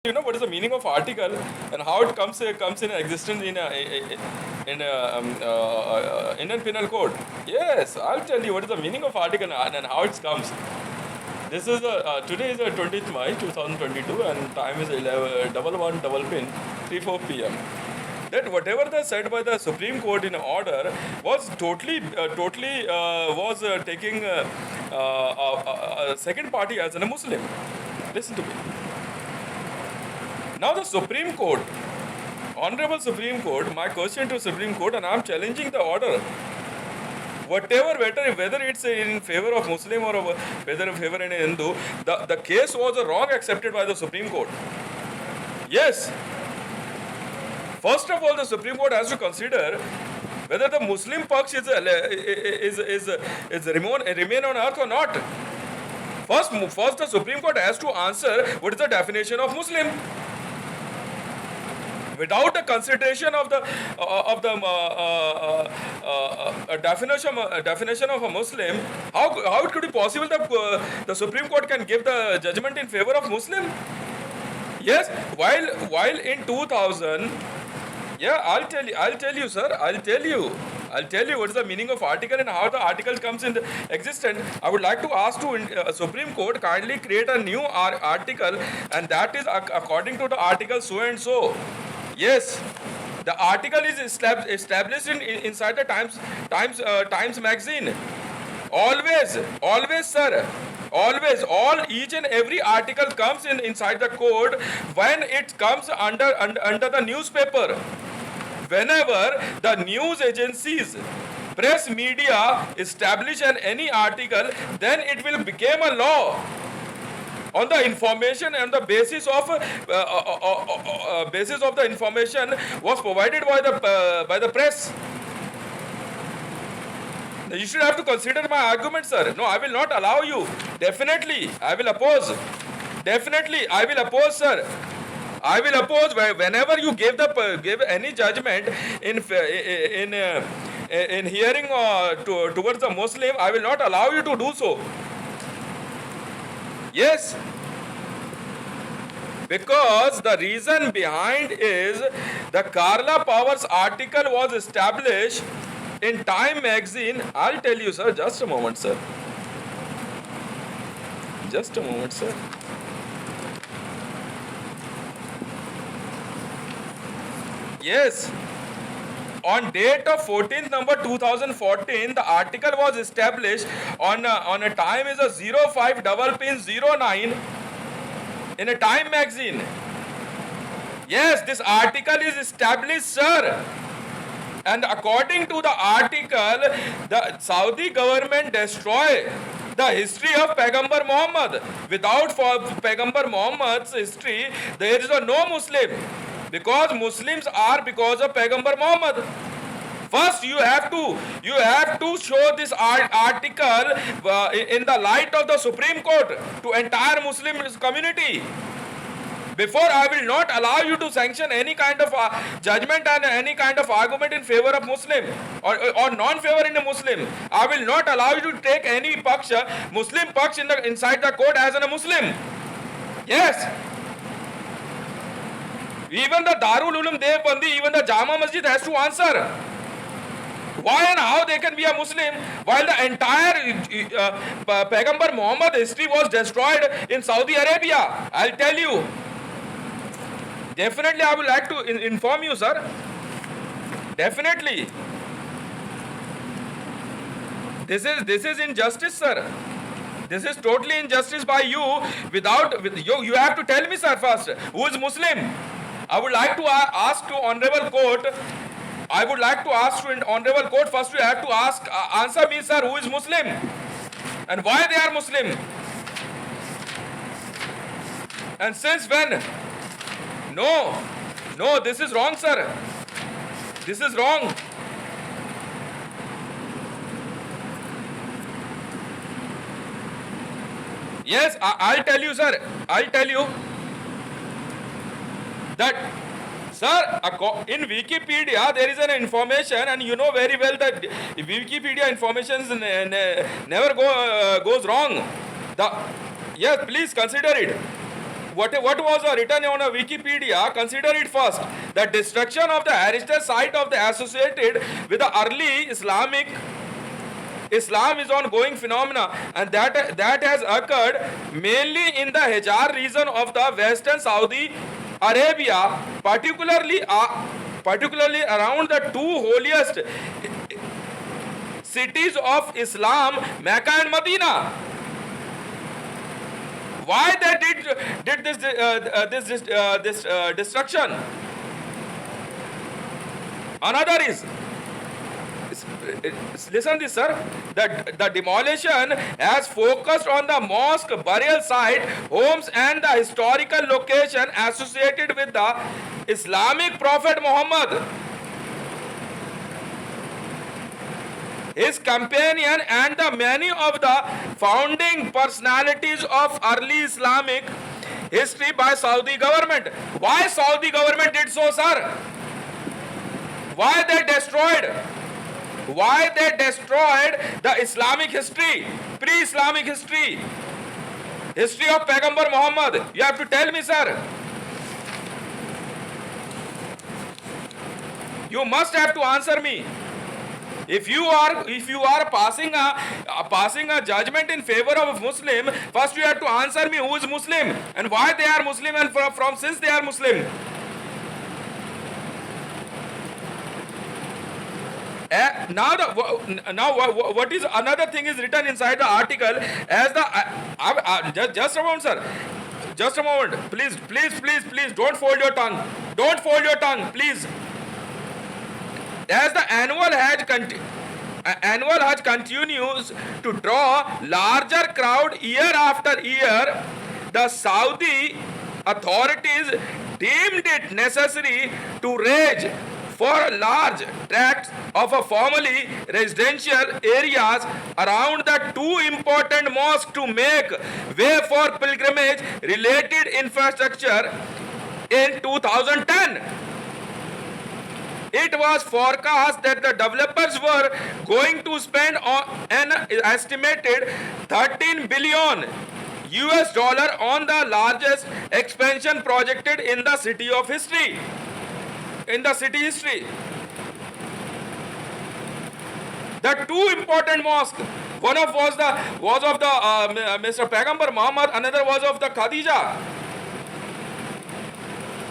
you know what is the meaning of article and how it comes in existence in Indian Penal Code? Yes, I'll tell you what is the meaning of article and how it comes. This is today is the 20th May 2022 and time is 11 double pin 3:04 p.m. That whatever the said by the Supreme Court in order was totally was taking a second party as a Muslim. Listen to me. Now the Supreme Court, Honorable Supreme Court, my question to Supreme Court, and I'm challenging the order. Whether it's in favor of Muslim or whether in favor of Hindu, the case was wrong accepted by the Supreme Court. Yes. First of all, the Supreme Court has to consider whether the Muslim Paksh is remain on earth or not. First, the Supreme Court has to answer what is the definition of Muslim. Without the consideration of the definition of a Muslim, how it could be possible that the Supreme Court can give the judgment in favor of Muslim? Yes, while in 2000, yeah, I'll tell you, sir. I'll tell you what is the meaning of article and how the article comes in existence. I would like to ask to Supreme Court kindly create a new article, and that is according to the article so and so. Yes, the article is established inside the Times magazine. Always, sir. Always, each and every article comes inside the code when it comes under the newspaper. Whenever the news agencies, press media establish any article, then it will become a law on the information and the basis of the information was provided by the press. You should have to consider my argument, sir. No, I will not allow you. Definitely, I will oppose. Definitely, I will oppose, sir. I will oppose whenever you give any judgment in hearing towards the Muslim. I will not allow you to do so. Yes. Because the reason behind is the Karla Powers article was established in Time magazine. I'll tell you, sir. Just a moment, sir. Just a moment, sir. Yes. On date of 14th November 2014, the article was established on a time is a 05 double pin 09 in a Time magazine. Yes, this article is established, sir. And according to the article, the Saudi government destroyed the history of Pegumber Mohmad. Without Pegumber Mohmad's history, there is no Muslim. Because Muslims are because of Pegumber Mohmad. First, you have to show this article in the light of the Supreme Court to entire Muslim community. Before, I will not allow you to sanction any kind of judgment and any kind of argument in favor of Muslim or non-favor in a Muslim. I will not allow you to take any Muslim paksh inside the court as a Muslim. Yes. Even the Darul Uloom Devbandi, even the Jama Masjid has to answer. Why and how they can be a Muslim while the entire Pegumber Mohmad history was destroyed in Saudi Arabia? I'll tell you. Definitely, I would like to inform you, sir. Definitely. This is injustice, sir. This is totally injustice by you. You have to tell me, sir, first, who is Muslim? I would like to ask to Honorable Court. I would like to ask to Honorable Court first. You have to answer me, sir, who is Muslim and why they are Muslim, and since when? No, this is wrong, sir. This is wrong. Yes, I'll tell you, sir. I'll tell you that, sir, in Wikipedia there is an information, and you know very well that Wikipedia information never goes wrong. Yes, please consider it. what was written on a Wikipedia, consider it first. The destruction of the heritage site of the associated with the early Islam is ongoing phenomena, and that has occurred mainly in the Hijaz region of the western Saudi Arabia, particularly around the two holiest cities of Islam, Mecca and Medina. Why they did this destruction? Another is, listen this, sir. The demolition has focused on the mosque, burial site, homes, and the historical location associated with the Islamic Prophet Muhammad, his companion, and the many of the founding personalities of early Islamic history by Saudi government. Why Saudi government did so, sir? Why they destroyed? Why they destroyed the Islamic history, pre-Islamic history, history of Pegumber Muhammad? You have to tell me, sir. You must have to answer me. If you are passing a judgment in favor of a Muslim, first you have to answer me who is Muslim and why they are Muslim, and from since they are Muslim. Now what is another thing is written inside the article as the just a moment, sir. Just a moment. Please, don't fold your tongue. Don't fold your tongue, please. As the annual Hajj continues to draw larger crowd year after year, the Saudi authorities deemed it necessary to raise for large tracts of a formerly residential areas around the two important mosques to make way for pilgrimage related infrastructure in 2010. It was forecast that the developers were going to spend an estimated $13 billion on the largest expansion projected in the city history. The two important mosques, one was of the Mr. Pegumber Muhammad, another was of the Khadija.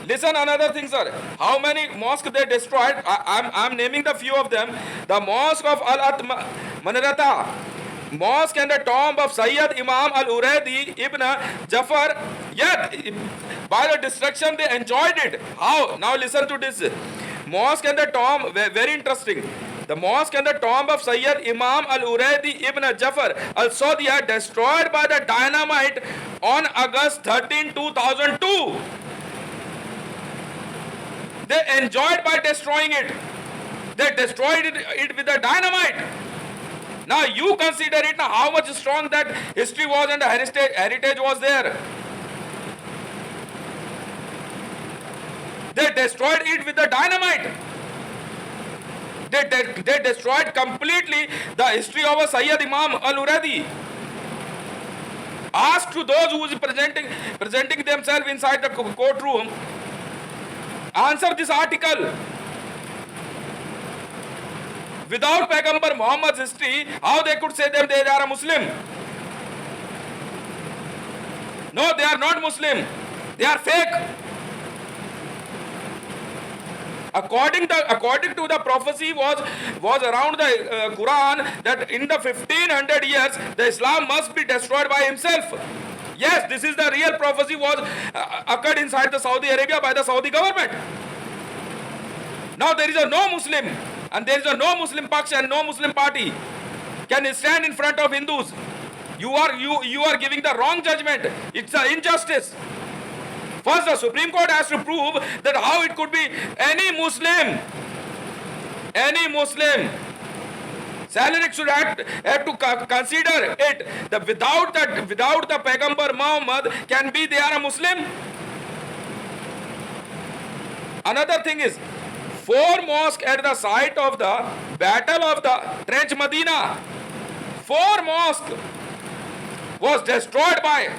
Listen, another thing, sir. How many mosques they destroyed? I'm naming the few of them. The mosque of Manarata, mosque and the tomb of Sayyid Imam al-Uraydi ibn Jafar. Yet, by the destruction, they enjoyed it. How? Now listen to this. Mosque and the tomb, very interesting. The mosque and the tomb of Sayyid Imam al-Uraydi ibn Jafar al-Saudiya destroyed by the dynamite on August 13, 2002. They enjoyed by destroying it. They destroyed it with the dynamite. Now you consider it now how much strong that history was and the heritage was there. They destroyed it with the dynamite. They destroyed completely the history of a Sayyid Imam al-Uradi. Ask to those who is presenting themselves inside the courtroom, answer this article. Without Pegumber Muhammad's history, how they could say them they are a Muslim? No, they are not Muslim. They are fake. According to the prophecy was around the Quran that in the 1500 years the Islam must be destroyed by himself. Yes, this is the real prophecy was occurred inside the Saudi Arabia by the Saudi government. Now there is no Muslim and there is no Muslim Paksha and no Muslim party can stand in front of Hindus. You are giving the wrong judgment. It's an injustice. First, the Supreme Court has to prove that how it could be any Muslim. Salaric should have to consider it that without the Pegumber Muhammad can be they are a Muslim. Another thing is 4 mosques at the site of the Battle of the Trench Medina. 4 mosques was destroyed by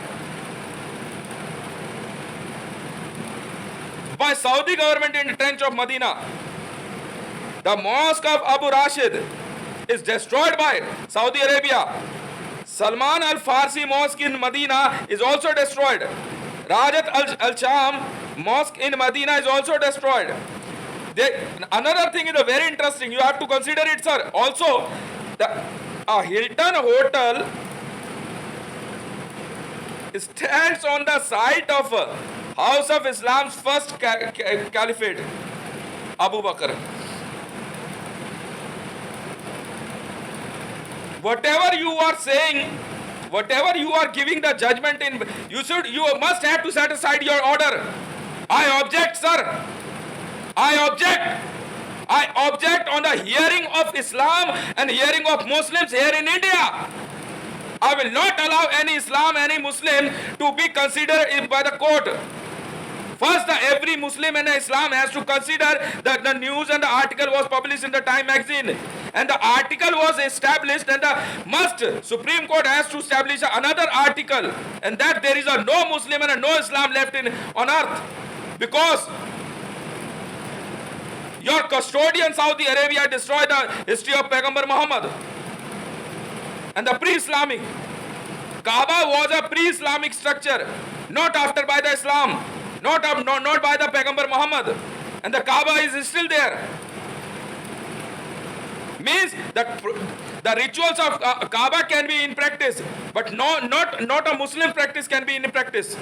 by Saudi government in the trench of Medina. The mosque of Abu Rashid is destroyed by Saudi Arabia. Salman al-Farsi mosque in Medina is also destroyed. Rajat al-Sham mosque in Medina is also destroyed. Another thing is very interesting. You have to consider it, sir. Also, a Hilton hotel stands on the site of House of Islam's first caliphate, Abu Bakr. Whatever you are saying, whatever you are giving the judgment in, you must have to set aside your order. I object, sir. I object on the hearing of Islam and hearing of Muslims here in India. I will not allow any Islam, any Muslim to be considered by the court. First, every Muslim and Islam has to consider that the news and the article was published in the Time magazine. And the article was established, and the Supreme Court has to establish another article. And that there is no Muslim and no Islam left on earth. Because your custodian Saudi Arabia destroyed the history of Pegumber Mohmad and the pre-Islamic. Kaba was a pre-Islamic structure, not after by the Islam, not by the Pegumber Mohmad, and the Kaba is still there. Means that the rituals of Kaba can be in practice, but not a Muslim practice can be in practice.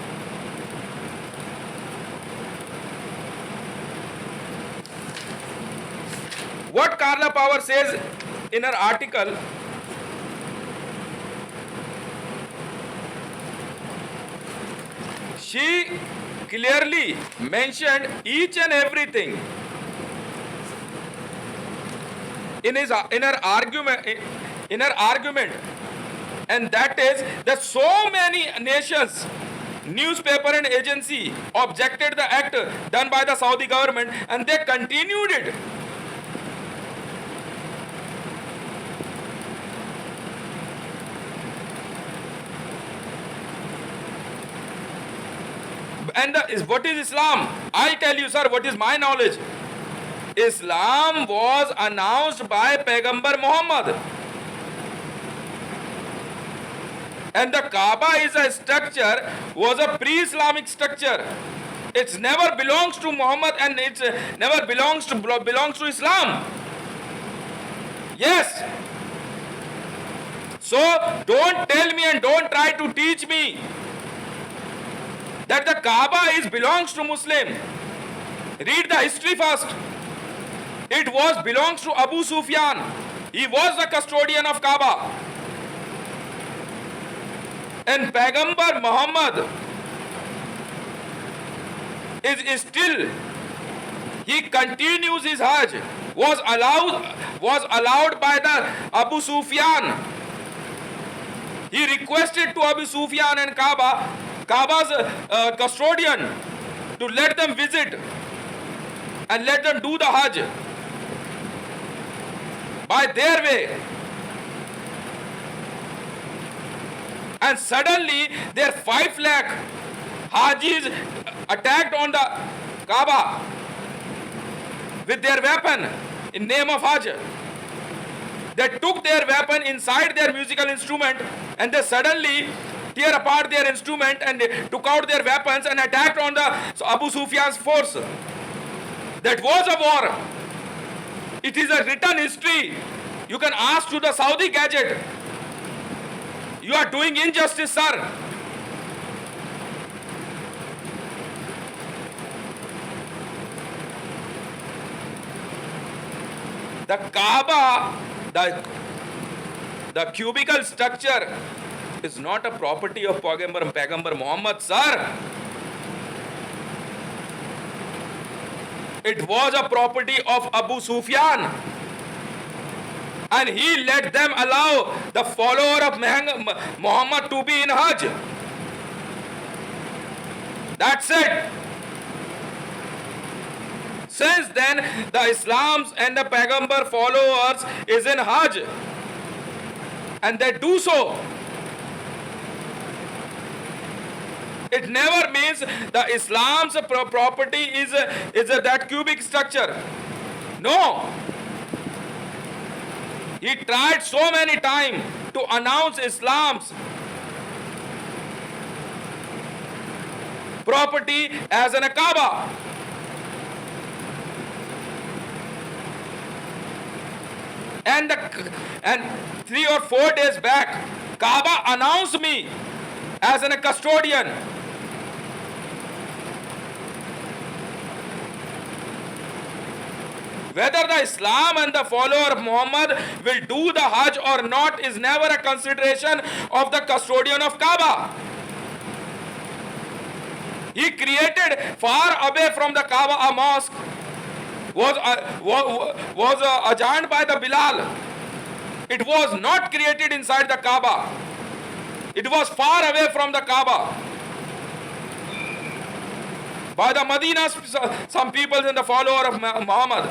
What Carla Power says in her article, she clearly mentioned each and everything in her argument, and that is that so many nations, newspaper and agency objected the act done by the Saudi government, and they continued it. And what is Islam? I'll tell you, sir, what is my knowledge. Islam was announced by Pegumber Mohmad. And the Kaaba is a structure, was a pre-Islamic structure. It never belongs to Muhammad, and it never belongs to Islam. Yes. So don't tell me and don't try to teach me that the Kaaba belongs to Muslim. Read the history first. It belongs to Abu Sufyan. He was the custodian of Kaaba. And Pegumber Muhammad is still, he continues his Hajj. Was allowed by the Abu Sufyan. He requested to Abu Sufyan and Kaba's custodian to let them visit and let them do the Hajj by their way. And suddenly their 5 lakh Hajis attacked on the Kaaba with their weapon in name of Hajj. They took their weapon inside their musical instrument, and they suddenly tear apart their instrument and took out their weapons and attacked on the Abu Sufyan's force. That was a war. It is a written history. You can ask to the Saudi Gazette. You are doing injustice, sir. The Kaaba, the cubical structure is not a property of Pegumber Mohmad, sir. It was a property of Abu Sufyan. And he let them allow the follower of Muhammad to be in Hajj. That's it. Since then, the Islams and the Pegumber followers is in Hajj. And they do so. It never means the Islam's property is that cubic structure. No. He tried so many times to announce Islam's property as an Kaba. And 3 or 4 days back, Kaba announced me as a custodian. Whether the Islam and the follower of Muhammad will do the Hajj or not is never a consideration of the custodian of Kaba. He created far away from the Kaba a mosque, was adjourned by the Bilal. It was not created inside the Kaaba. It was far away from the Kaaba. By the Medina, some people and the follower of Muhammad.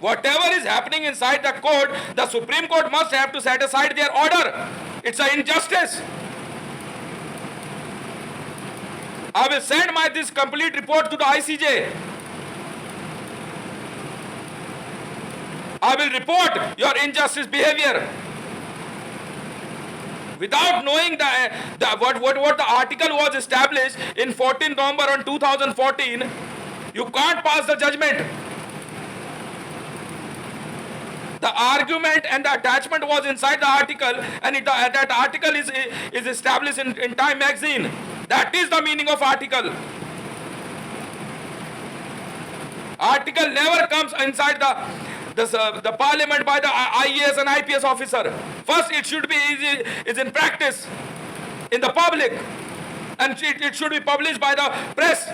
Whatever is happening inside the court, the Supreme Court must have to set aside their order. It's an injustice. I will send this complete report to the ICJ. I will report your injustice behavior. Without knowing what the article was established in 14 November on 2014, you can't pass the judgment. The argument and the attachment was inside the article, and that article is established in Time magazine. That is the meaning of article. Article never comes inside the parliament by the IAS and IPS officer. First, it should be is in practice in the public, and it should be published by the press,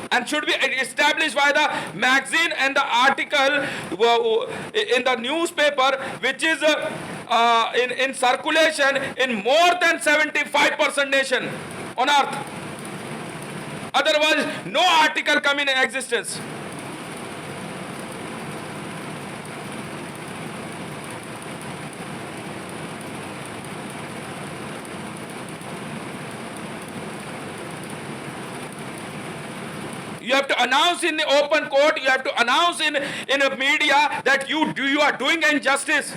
and should be established by the magazine and the article in the newspaper, which is in circulation in more than 75% nation on earth. Otherwise, no article come in existence. You have to announce in the open court, you have to announce in a media that you are doing injustice.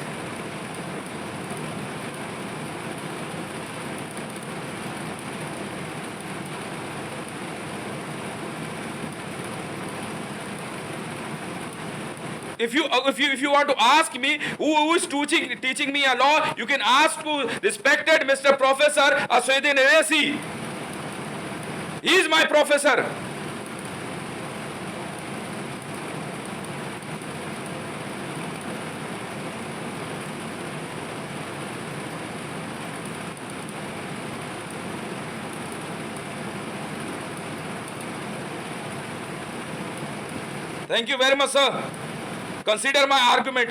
If you want to ask me who is teaching me a law, you can ask to respected Mr. Professor Aswaddin Owaisi. He is my professor. Thank you very much, sir. Consider my argument.